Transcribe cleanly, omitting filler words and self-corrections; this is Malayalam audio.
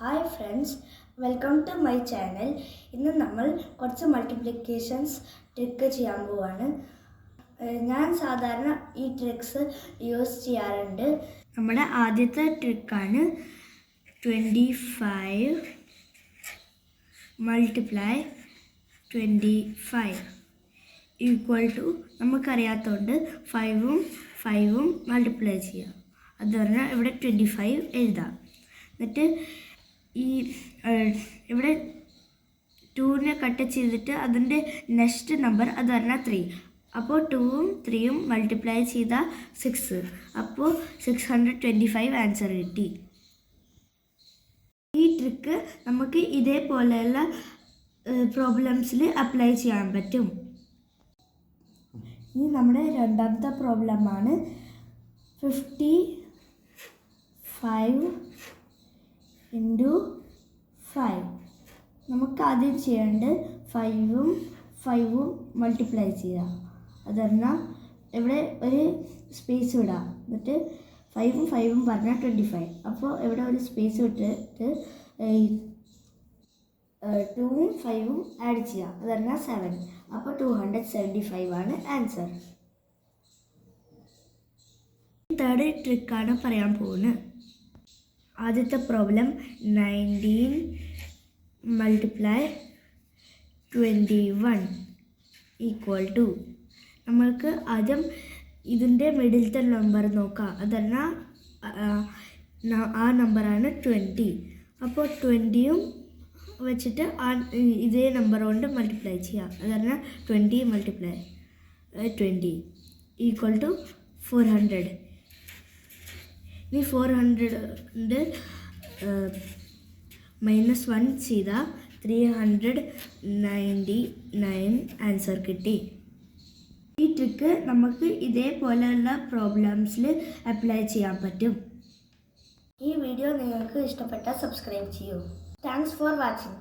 Hi friends, welcome to my channel. ഇന്ന് നമ്മൾ കുറച്ച് മൾട്ടിപ്ലിക്കേഷൻസ് ട്രിക്ക് ചെയ്യാൻ പോവാണ്. ഞാൻ സാധാരണ ഈ ട്രിക്സ് യൂസ് ചെയ്യാറുണ്ട്. നമ്മുടെ ആദ്യത്തെ ട്രിക്കാണ് 25 മൾട്ടിപ്ലൈ 25 ഈക്വൽ ടു നമുക്കറിയാത്തതുകൊണ്ട് 5ഉം മൾട്ടിപ്ലൈ ചെയ്യാം. അത് പറഞ്ഞാൽ ഇവിടെ 25 എഴുതാം. എന്നിട്ട് ഇവിടെ 2നെ കട്ട് ചെയ്തിട്ട് അതിൻ്റെ നെക്സ്റ്റ് നമ്പർ അത് പറഞ്ഞാൽ 3. അപ്പോൾ 2ഉം 3ഉം മൾട്ടിപ്ലൈ ചെയ്താൽ 6. അപ്പോൾ 625 ആൻസർ കിട്ടി. ഈ ട്രിക്ക് നമുക്ക് ഇതേപോലെയുള്ള പ്രോബ്ലംസിൽ അപ്ലൈ ചെയ്യാൻ പറ്റും. ഇനി നമ്മുടെ രണ്ടാമത്തെ പ്രോബ്ലമാണ് 55 into 5. നമുക്ക് ആദ്യം ചെയ്യേണ്ടത് 5ഉം മൾട്ടിപ്ലൈ ചെയ്യുക. അത് പറഞ്ഞാൽ ഇവിടെ ഒരു സ്പേസ് വിടാം. എന്നിട്ട് 5ഉം പറഞ്ഞാൽ 25. അപ്പോൾ ഇവിടെ ഒരു സ്പേസ് വിട്ടിട്ട് 2ഉം 5ഉം ആഡ് ചെയ്യുക. അത് പറഞ്ഞാൽ 7. അപ്പോൾ 275 ആണ് ആൻസർ. തേർഡ് ട്രിക്കാണ് പറയാൻ പോകുന്നത്. ആദ്യത്തെ പ്രോബ്ലം 19 മൾട്ടിപ്ലൈ 21 ഈക്വൽ ടു നമ്മൾക്ക് ആദ്യം ഇതിൻ്റെ മിഡിലത്തെ നമ്പർ നോക്കാം. അത് പറഞ്ഞാൽ ആ നമ്പറാണ് 20. അപ്പോൾ 20ഉം വെച്ചിട്ട് ഇതേ നമ്പർ കൊണ്ട് മൾട്ടിപ്ലൈ ചെയ്യാം. അത് പറഞ്ഞാൽ 20 മൾട്ടിപ്ലൈ 20 ഈക്വൽ ടു 400. ഇനി 400 -1 ചെയ്താൽ 399 ആൻസർ കിട്ടി. ഈ ട്രിക്ക് നമുക്ക് ഇതേപോലെയുള്ള പ്രോബ്ലംസിൽ അപ്ലൈ ചെയ്യാൻ പറ്റും. ഈ വീഡിയോ നിങ്ങൾക്ക് ഇഷ്ടപ്പെട്ടാൽ സബ്സ്ക്രൈബ് ചെയ്യൂ. Thanks for watching.